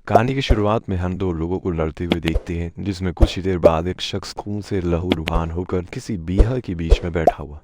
कहानी की शुरुआत में हम दो लोगों को लड़ते हुए देखते हैं, जिसमें कुछ ही देर बाद एक शख्स खून से लहूलुहान होकर किसी बीहड़ के बीच में बैठा हुआ।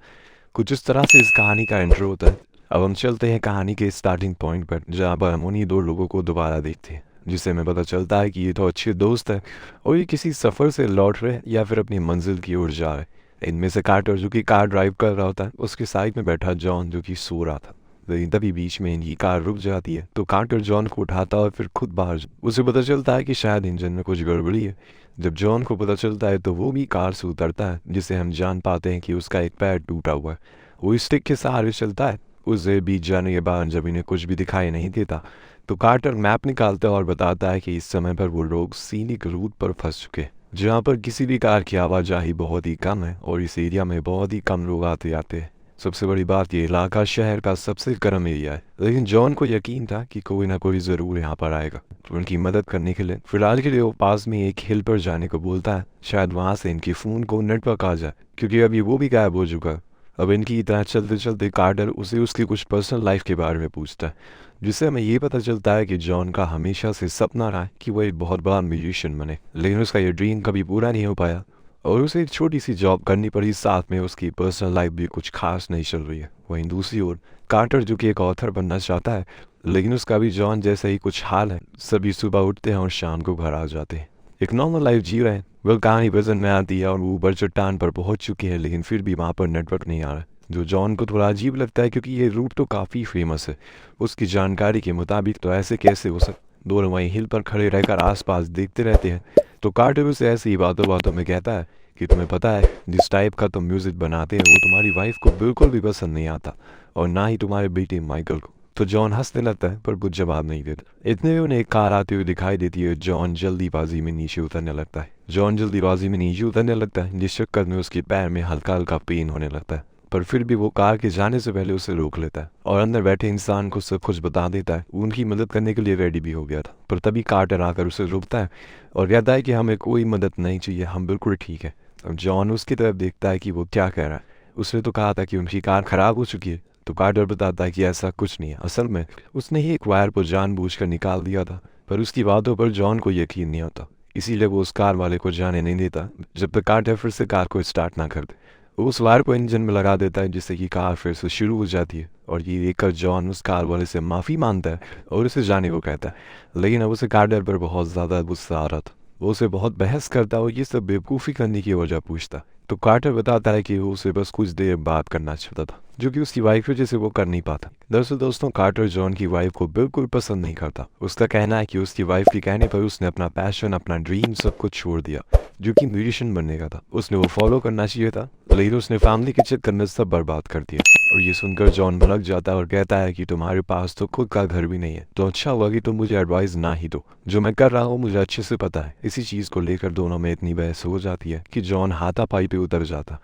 कुछ इस तरह से इस कहानी का इंट्रो होता है। अब हम चलते हैं कहानी के स्टार्टिंग पॉइंट पर, जहाँ पर हम उन्हीं दो लोगों को दोबारा देखते हैं, जिससे हमें पता चलता है कि ये तो अच्छे दोस्त है और ये किसी सफ़र से लौट रहे या फिर अपनी मंजिल की ओर जा रहे। इनमें से कार्टर, जो कि कार ड्राइव कर रहा होता है, उसके साइड में बैठा जॉन, जो कि सो रहा था। लेकिन तभी बीच में इनकी कार रुक जाती है, तो कार्टर जॉन को उठाता है और फिर खुद बाहर उसे पता चलता है कि शायद इंजन में कुछ गड़बड़ी है। जब जॉन को पता चलता है तो वो भी कार से उतरता है, जिससे हम जान पाते हैं कि उसका एक पैर टूटा हुआ है। वो स्टिक के सहारे चलता है। उसे बीत जाने के बाद जब इन्हें कुछ भी दिखाई नहीं देता, तो कार्टर मैप निकालता है और बताता है कि इस समय पर वो लोग सीनिक रूट पर फंस चुके हैं, जहाँ पर किसी भी कार की आवाजाही बहुत ही कम है और इस एरिया में बहुत ही कम लोग आते जाते हैं। सबसे बड़ी बात, ये इलाका शहर का सबसे गर्म एरिया है। लेकिन जॉन को यकीन था कि कोई ना कोई ज़रूर यहाँ पर आएगा, तो उनकी मदद करने के लिए फिलहाल के लिए वो पास में एक हिल पर जाने को बोलता है। शायद वहाँ से इनकी फ़ोन को नेटवर्क आ जाए, क्योंकि अभी वो भी गायब हो चुका है। अब इनकी तरह चलते चलते कार्टर उसे उसकी कुछ पर्सनल लाइफ के बारे में पूछता है, जिससे हमें ये पता चलता है कि जॉन का हमेशा से सपना रहा है कि वह एक बहुत बड़ा म्यूजिशियन बने, लेकिन उसका ये ड्रीम कभी पूरा नहीं हो पाया और उसे एक छोटी सी जॉब करनी पड़ी। साथ में उसकी पर्सनल लाइफ भी कुछ खास नहीं चल रही है। वहीं दूसरी ओर कार्टर, जो कि एक ऑथर बनना चाहता है, लेकिन उसका भी जॉन जैसा ही कुछ हाल है। सभी सुबह उठते हैं और शाम को घर आ जाते हैं, एक नॉर्मल लाइफ जी रहे हैं। वह कहानी पसंद में आती है और वो ऊपर चट्टान पर पहुंच चुकी है, लेकिन फिर भी वहाँ पर नेटवर्क नहीं आ रहा, जो जॉन को थोड़ा अजीब लगता है, क्योंकि ये रूट तो काफ़ी फेमस है। उसकी जानकारी के मुताबिक तो ऐसे कैसे हो सकता। दोनों वहीं हिल पर खड़े रहकर आसपास देखते रहते हैं, तो कार्टर उसे ऐसे ही बातों बातों में कहता है कि तुम्हें पता है, जिस टाइप का तुम म्यूज़िक बनाते हो वो तुम्हारी वाइफ को बिल्कुल भी पसंद नहीं आता, और ना ही तुम्हारे बेटे माइकल को। तो जॉन हंसने लगता है, पर कुछ जवाब नहीं देता। इतने में उन्हें एक कार आते हुए दिखाई देती है। जॉन जल्दीबाजी में नीचे उतरने लगता है, जिस चक्कर में उसके पैर में हल्का हल्का पेन होने लगता है। पर फिर भी वो कार के जाने से पहले उसे रोक लेता है और अंदर बैठे इंसान को सब कुछ बता देता है। उनकी मदद करने के लिए रेडी भी हो गया था, पर तभी कार्टर आकर उसे रोकता है और कहता है कि हमें कोई मदद नहीं चाहिए, हम बिल्कुल ठीक है। अब जॉन उसकी तरफ देखता है कि वो क्या कह रहा है। उसने तो कहा था कि उनकी कार खराब हो चुकी है। तो कार्टर बताता है कि ऐसा कुछ नहीं है, असल में उसने ही एक वायर को जानबूझकर निकाल दिया था। पर उसकी बातों पर जॉन को यकीन नहीं होता, इसीलिए वो उस कार वाले को जाने नहीं देता जब तक कार्टर फिर से कार को स्टार्ट ना कर दे। वो उस वायर को इंजन में लगा देता है, जिससे कि कार फिर से शुरू हो जाती है। और ये देखकर जॉन उस कार वाले से माफ़ी मांगता है और उसे जाने को कहता है। लेकिन अब उसे कार्टर पर बहुत ज़्यादा गुस्सा आ रहा था। वो उसे बहुत बहस करता और ये सब बेवकूफ़ी करने की वजह पूछता। तो कार्टर बताता है कि वो उसे बस कुछ देर बात करना चाहता था, जो कि उसकी वाइफ वजह से वो कर नहीं पाता। दरअसल दोस्तों, कार्टर जॉन की वाइफ को बिल्कुल पसंद नहीं करता। उसका कहना है कि उसकी वाइफ के कहने पर उसने अपना पैशन, अपना ड्रीम सब कुछ छोड़ दिया, जो कि म्यूजिशियन बनने का था। उसने वो फॉलो करना चाहिए था, लेकिन उसने फैमिली के चक्कर में सब बर्बाद कर दिया। और ये सुनकर जॉन भड़क जाता है और कहता है कि तुम्हारे पास तो खुद का घर भी नहीं है, तो अच्छा हुआ कि तुम मुझे एडवाइस ना ही दो। जो मैं कर रहा हूँ मुझे अच्छे से पता है। इसी चीज़ को लेकर दोनों में इतनी बहस हो जाती है कि जॉन हाथापाई पे उतर जाता,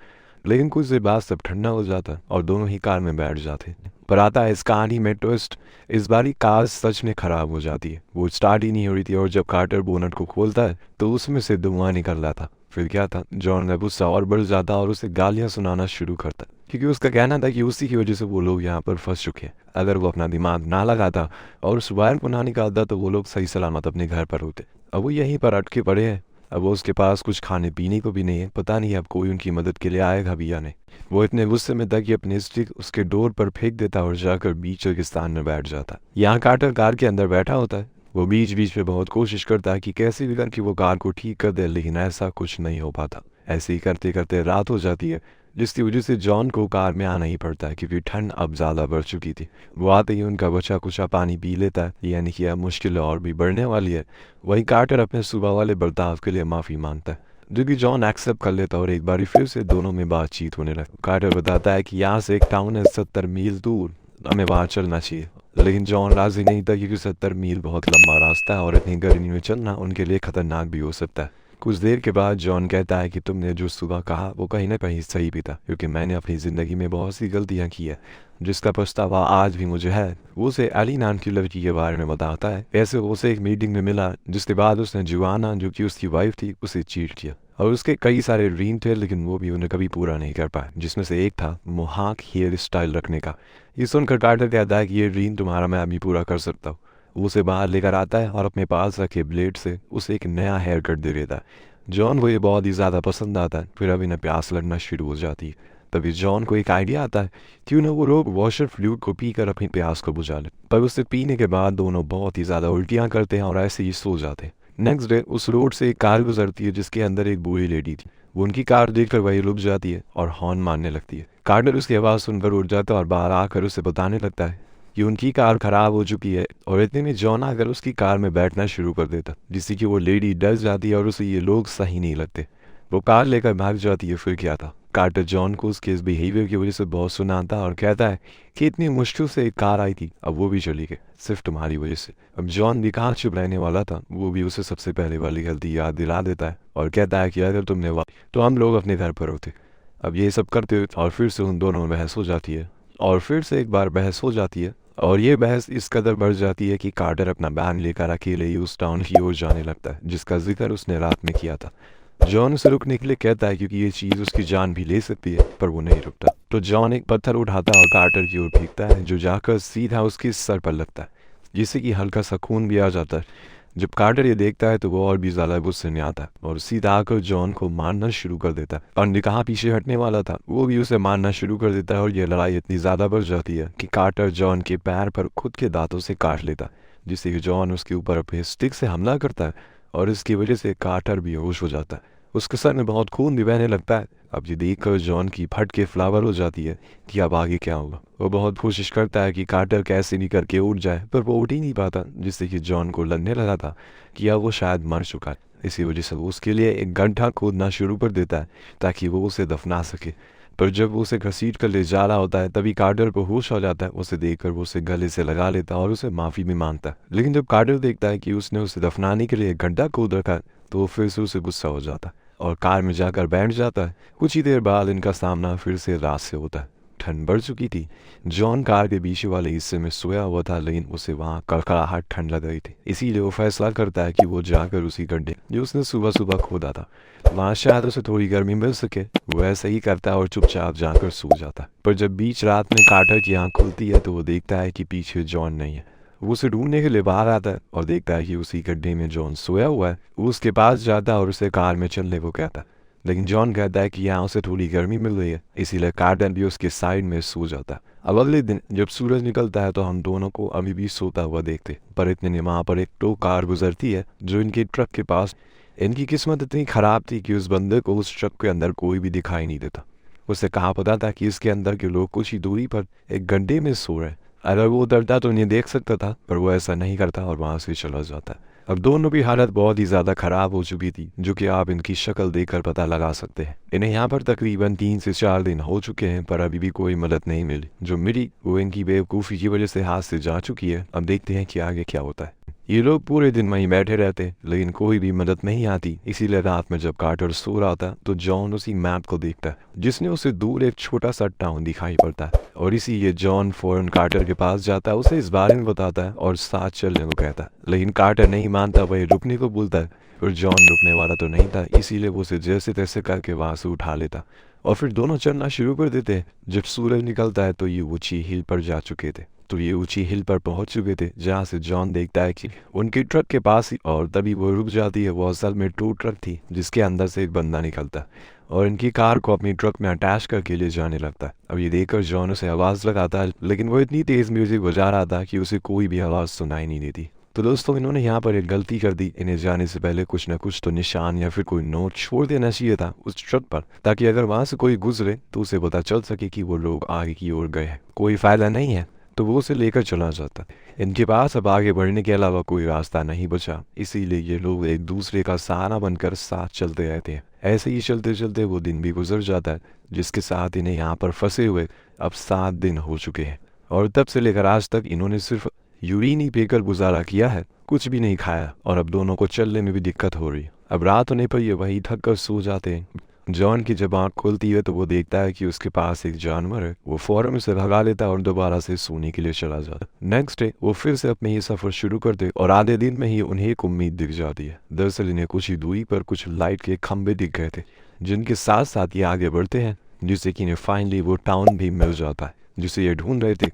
लेकिन कुछ देर बाद सब ठंडा हो जाता और दोनों ही कार में बैठ जाते। पर आता है इस कहानी में ट्विस्ट। इस बारी कार सच में खराब हो जाती है। वो स्टार्ट ही नहीं हो रही थी और जब कार्टर बोनट को खोलता है तो उसमें से धुआं निकल रहा था। फिर क्या था, जॉन का गुस्सा और बढ़ जाता और उसे गालियां सुनाना शुरू करता, क्योंकि उसका कहना था कि उसी की वजह से वो लोग यहाँ पर फंस चुके हैं। अगर वो अपना दिमाग ना लगाता और उस वायर को ना निकालता तो वो लोग सही सलामत अपने घर पर होते। अब वो यहीं पर अटके पड़े हैं। अब वो उसके पास कुछ खाने पीने को भी नहीं है। पता नहीं अब कोई उनकी मदद के लिए आएगा भी या नहीं। वो इतने गुस्से में था कि अपने स्टिक उसके डोर पर फेंक देता और जाकर बीच रेगिस्तान में बैठ जाता। यहाँ कार्टर कार के अंदर बैठा होता है। वो बीच बीच में बहुत कोशिश करता है कि कैसे भी करके वो कार को ठीक कर दे, लेकिन ऐसा कुछ नहीं हो पाता। ऐसे ही करते करते रात हो जाती है, जिसकी वजह से जॉन को कार में आना ही पड़ता है, क्योंकि ठंड अब ज़्यादा बढ़ चुकी थी। वो आते ही उनका बचा कुचा पानी पी लेता है, यानी कि अब मुश्किल और भी बढ़ने वाली है। वहीं कार्टर अपने सुबह वाले बर्ताव के लिए माफ़ी मांगता है, जो कि जॉन एक्सेप्ट कर लेता और एक बार फिर से दोनों में बातचीत होने लगती। कार्टर बताता है कि यहाँ से एक टाउन है 70 मील दूर, हमें वहाँ चलना चाहिए। लेकिन जॉन राजी नहीं था, क्योंकि 70 मील बहुत लंबा रास्ता है और इतनी गर्मी में चलना उनके लिए खतरनाक भी हो सकता है। कुछ देर के बाद जॉन कहता है कि तुमने जो सुबह कहा वो कहीं ना कहीं सही भी था, क्योंकि मैंने अपनी ज़िंदगी में बहुत सी गलतियाँ की है, जिसका पछतावा आज भी मुझे है। वो उसे एली नाम की लड़की के बारे में बताता है। ऐसे वो उसे एक मीटिंग में मिला, जिसके बाद उसने जुआना, जो कि उसकी वाइफ थी, उसे चीट किया। और उसके कई सारे ड्रीम थे, लेकिन वो भी उन्हें कभी पूरा नहीं कर पाया, जिसमें से एक था मोहाक हेयर स्टाइल रखने का। ये सुनकर कार्टर कहता है कि ये ड्रीम तुम्हारा मैं अभी पूरा कर सकता हूँ। वो उसे बाहर लेकर आता है और अपने पास रखे ब्लेड से उसे एक नया हेयर कट दे देता है। जॉन को ये बहुत ही ज़्यादा पसंद आता है। फिर अब इन्हें प्यास लगना शुरू हो जाती है। तभी जॉन को एक आइडिया आता है क्यों ना वो रोग वॉशर फ्लूइड को पीकर अपनी प्यास को बुझा ले। पर उसे पीने के बाद दोनों बहुत ही ज़्यादा उल्टियाँ करते हैं और ऐसे ही सो जाते हैं। नेक्स्ट डे उस रोड से एक कार गुजरती है जिसके अंदर एक बूढ़ी लेडी थी। वो उनकी कार देखकर वही रुक जाती है और हॉर्न मारने लगती है। कार्टर उसकी आवाज़ सुनकर उठ जाता है और बाहर आकर उसे बताने लगता है कि उनकी कार खराब हो चुकी है। और इतने में जॉन आकर उसकी कार में बैठना शुरू कर देता, जिससे कि वो लेडी डर जाती है और उसे ये लोग सही नहीं लगते। वो कार लेकर भाग जाती है। फिर क्या था, कार्टर जॉन को उसके इस बिहेवियर की वजह से बहुत सुनाता और कहता है कि इतनी मुश्किल से एक कार आई थी, अब वो भी चली गई सिर्फ तुम्हारी वजह से। अब जॉन भी कहाँ चुप रहने वाला था, वो भी उसे सबसे पहले वाली गलती याद दिला देता है और कहता है कि अगर तुमने तो हम लोग अपने घर पर होते। अब ये सब करते हुए और फिर से उन दोनों में बहस हो जाती है और फिर से एक बार बहस हो जाती है और ये बहस इस कदर बढ़ जाती है कि कार्टर अपना बैन लेकर अकेले ही उस टाउन की ओर जाने लगता है जिसका जिक्र उसने रात में किया था। जॉन उसे रुकने के लिए कहता है क्योंकि ये चीज़ उसकी जान भी ले सकती है, पर वो नहीं रुकता। तो जॉन एक पत्थर उठाता है और कार्टर की ओर फेंकता है जो जाकर सीधा उसके सर पर लगता है, जिससे कि हल्का सा खून भी आ जाता है। जब कार्टर ये देखता है तो वो और भी ज़्यादा गुस्से में आता है और सीधा आकर जॉन को मारना शुरू कर देता है। और निकाह पीछे हटने वाला था, वो भी उसे मारना शुरू कर देता है और ये लड़ाई इतनी ज़्यादा बढ़ जाती है कि कार्टर जॉन के पैर पर खुद के दांतों से काट लेता है, जिससे कि जॉन उसके ऊपर अपने स्टिक से हमला करता है और इसकी वजह से कार्टर भी बेहोश हो जाता है। उसके सर में बहुत खून भी बहने लगता है। अब ये देखकर जॉन की फट के फ्लावर हो जाती है कि अब आगे क्या होगा। वो बहुत कोशिश करता है कि कार्टर कैसे नहीं करके उठ जाए, पर वो उठ ही नहीं पाता, जिससे कि जॉन को लगने लगा था कि अब वो शायद मर चुका है। इसी वजह से वो उसके लिए एक गड्ढा खोदना शुरू कर देता है ताकि वो उसे दफना सके। पर जब वो उसे घसीट कर ले जा रहा होता है तभी कार्टर को होश आ जाता है। उसे देखकर वो उसे गले से लगा लेता है और उसे माफ़ी भी मांगता है। लेकिन जब कार्टर देखता है कि उसने उसे दफनाने के लिए एक गड्ढा खोद रखा है तो वो फिर से उसे गुस्सा हो जाता है और कार में जाकर बैठ जाता है। कुछ ही देर बाद इनका सामना फिर से रात से होता है। ठंड बढ़ चुकी थी। जॉन कार के पीछे वाले हिस्से में सोया हुआ था, लेकिन उसे वहाँ कड़कड़ाहट ठंड लग रही थी। इसीलिए वो फैसला करता है कि वो जाकर उसी गड्ढे जो उसने सुबह सुबह खोदा था वहाँ शायद उसे थोड़ी गर्मी मिल सके। वो ऐसा ही करता है और चुपचाप जाकर सो जाता है। पर जब बीच रात में कार्टर की आँख खुलती है तो वो देखता है कि पीछे जॉन नहीं है। वो उसे ढूंढने के लिए बाहर आता है और देखता है कि उसी गड्ढे में जॉन सोया हुआ है। वो उसके पास जाता है और उसे कार में चलने को कहता है, लेकिन जॉन कहता है कि यहाँ उसे थोड़ी गर्मी मिल रही है, इसीलिए कार्टर भी उसके साइड में सो जाता है। अब अगले दिन जब सूरज निकलता है तो हम दोनों को अभी भी सोता हुआ देखते, पर इतने में वहाँ पर एक टो कार गुजरती है जो इनके ट्रक के पास। इनकी किस्मत इतनी खराब थी कि उस बंदे को उस ट्रक के अंदर कोई भी दिखाई नहीं देता। उसे कहा पता था कि इसके अंदर के लोग कुछ ही दूरी पर एक गड्ढे में सो रहे हैं। अगर वो उतरता तो इन्हें देख सकता था, पर वो ऐसा नहीं करता और वहाँ से चला जाता है। अब दोनों की हालत बहुत ही ज़्यादा ख़राब हो चुकी थी, जो कि आप इनकी शक्ल देखकर पता लगा सकते हैं। इन्हें यहाँ पर तकरीबन 3 से 4 दिन हो चुके हैं, पर अभी भी कोई मदद नहीं मिली। जो मिली वो इनकी बेवकूफ़ी की वजह से हाथ से जा चुकी है। अब देखते हैं कि आगे क्या होता है। ये लोग पूरे दिन वहीं बैठे रहते, लेकिन कोई भी मदद नहीं आती। इसीलिए रात में जब कार्टर सो रहा था तो जॉन उसी मैप को देखता है जिसने उसे दूर एक छोटा सा टाउन दिखाई पड़ता है। और इसी ये जॉन फौरन कार्टर के पास जाता है, उसे इस बारे में बताता है और साथ चलने को कहता है। लेकिन कार्टर नहीं मानता, वही रुकने को बोलता है। फिर जॉन रुकने वाला तो नहीं था, इसीलिए वो उसे जैसे तैसे करके वहाँ से उठा लेता और फिर दोनों चलना शुरू कर देते हैं। जब सूरज निकलता है तो ये ऊंची हिल पर जा चुके थे। तो ये ऊंची हिल पर पहुंच चुके थे जहां से जॉन देखता है कि उनके ट्रक के पास ही, और तभी वो रुक जाती है। वो असल में टू ट्रक थी जिसके अंदर से एक बंदा निकलता है और इनकी कार को अपनी ट्रक में अटैच करके ले जाने लगता है। अब ये देखकर जॉन उसे आवाज़ लगाता है, लेकिन वो इतनी तेज़ म्यूजिक बजा रहा था कि उसे कोई भी आवाज़ सुनाई नहीं देती। तो दोस्तों, इन्होंने यहाँ पर एक गलती कर दी। इन्हें जाने से पहले कुछ न कुछ तो निशान या फिर कोई नोट छोड़ देना चाहिए था उस ट्रक पर, ताकि अगर वहाँ से कोई गुजरे तो उसे पता चल सके कि वो लोग आगे की ओर गए हैं। कोई फ़ायदा नहीं है तो वो उसे लेकर चला जाता। इनके पास अब आगे बढ़ने के अलावा कोई रास्ता नहीं बचा, इसीलिए ये लोग एक दूसरे का सहारा बनकर साथ चलते रहते हैं। ऐसे ही चलते चलते वो दिन भी गुजर जाता है, जिसके साथ इन्हें यहाँ पर फंसे हुए अब 7 दिन हो चुके हैं। और तब से लेकर आज तक इन्होंने सिर्फ यूरिन ही पीकर गुजारा किया है, कुछ भी नहीं खाया। और अब दोनों को चलने में भी दिक्कत हो रही है। अब रात होने पर ये वही थक कर सो जाते हैं। जॉन की जब आँख खुलती है तो वो देखता है कि उसके पास एक जानवर है। वो फौरन उसे भगा लेता है और दोबारा से सोने के लिए चला जाता है। नेक्स्ट डे वो फिर से अपने ये सफ़र शुरू करते और आधे दिन में ही उन्हें एक उम्मीद दिख जाती है। दरअसल इन्हें कुछ ही दूरी पर कुछ लाइट के खंभे दिख गए थे, जिनके साथ साथ ये आगे बढ़ते हैं, जिससे कि इन्हें फाइनली वो टाउन भी मिल जाता है जिसे ये ढूंढ रहे थे।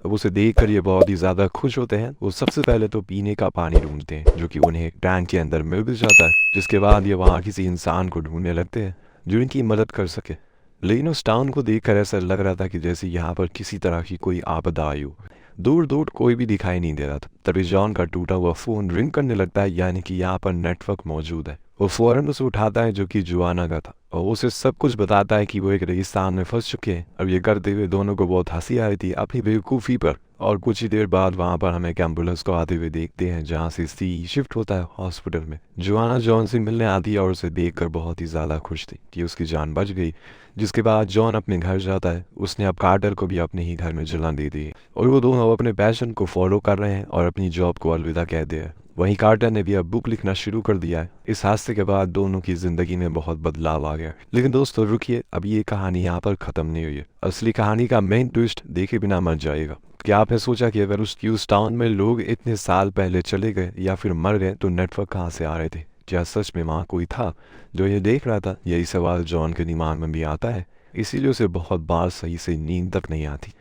अब उसे देखकर ये बहुत ही ज़्यादा खुश होते हैं। वो सबसे पहले तो पीने का पानी ढूंढते हैं, जो कि उन्हें टैंक के अंदर मिल भी जाता है। जिसके बाद ये वहाँ किसी इंसान को ढूंढने लगते हैं जो इनकी मदद कर सके। लेकिन उस टाउन को देखकर ऐसा लग रहा था कि जैसे यहाँ पर किसी तरह की कोई आपदा आई हो। दूर दूर कोई भी दिखाई नहीं दे रहा था। तभी जॉन का टूटा हुआ फ़ोन रिंग करने लगता है, यानी कि यहाँ पर नेटवर्क मौजूद है। वो फ़ौरन उसे उठाता है, जो कि जोआना का था, और उसे सब कुछ बताता है कि वो एक रेगिस्तान में फंस चुके हैं। अब ये करते हुए दोनों को बहुत हंसी आ रही थी अपनी बेवकूफ़ी पर। और कुछ ही देर बाद वहाँ पर हमें एक एम्बुलेंस को आते हुए देखते हैं, जहाँ से सी शिफ्ट होता है हॉस्पिटल में। जोआना जॉन से मिलने आती है और उसे देखकर बहुत ही ज़्यादा खुश थी कि उसकी जान बच गई। जिसके बाद जॉन अपने घर जाता है। उसने अब कार्टर को भी अपने ही घर में जला दे दी और वो दोनों अपने पैशन को फॉलो कर रहे हैं और अपनी जॉब को अलविदा कहते हैं। वहीं कार्टर ने भी अब बुक लिखना शुरू कर दिया है। इस हादसे के बाद दोनों की जिंदगी में बहुत बदलाव आ गया। लेकिन दोस्तों रुकिए, अब ये कहानी यहाँ पर खत्म नहीं हुई है। असली कहानी का मेन ट्विस्ट देखे बिना मर जाएगा। क्या आपने सोचा कि अगर उस क्यूज टाउन में लोग इतने साल पहले चले गए या फिर मर गए तो नेटवर्क कहाँ से आ रहे थे? क्या सच में वहाँ कोई था जो ये देख रहा था? यही सवाल जॉन के दिमाग में भी आता है। इसीलिए उसे बहुत बार सही से नींद तक नहीं आती।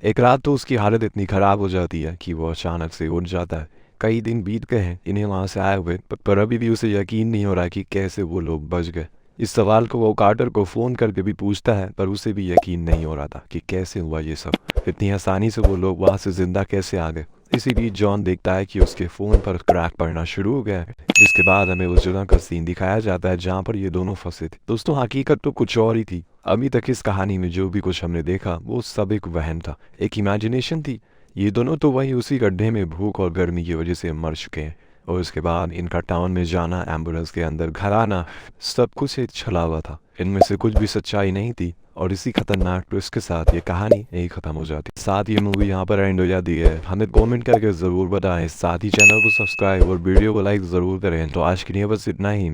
एक रात तो उसकी हालत इतनी ख़राब हो जाती है कि वो अचानक से उठ जाता है। कई दिन बीत गए हैं इन्हें वहाँ से आए हुए, पर अभी भी उसे यकीन नहीं हो रहा कि कैसे वो लोग बच गए। इस सवाल को वो कार्टर को फ़ोन करके भी पूछता है, पर उसे भी यकीन नहीं हो रहा था कि कैसे हुआ ये सब। इतनी आसानी से वो लोग वहाँ से ज़िंदा कैसे आ गए। इसी बीच जॉन देखता है कि उसके फ़ोन पर क्रैक पड़ना शुरू हो गया है। जिसके बाद हमें उस जगह का सीन दिखाया जाता है जहाँ पर ये दोनों फंसे थे। दोस्तों हकीकत तो कुछ और ही थी। अभी तक इस कहानी में जो भी कुछ हमने देखा वो सब एक वहम था, एक इमेजिनेशन थी। ये दोनों तो वही उसी गड्ढे में भूख और गर्मी की वजह से मर चुके हैं। और उसके बाद इनका टाउन में जाना, एम्बुलेंस के अंदर घर आना, सब कुछ एक छला हुआ था। इनमें से कुछ भी सच्चाई नहीं थी। और इसी खतरनाक ट्विस्ट के साथ ये कहानी यही खत्म हो जाती। साथ ये मूवी यहाँ पर एंड हो जाती है। हमें कमेंट करके ज़रूर बताएं। साथ ही चैनल को सब्सक्राइब और वीडियो को लाइक ज़रूर करें। तो आज के लिए बस इतना ही।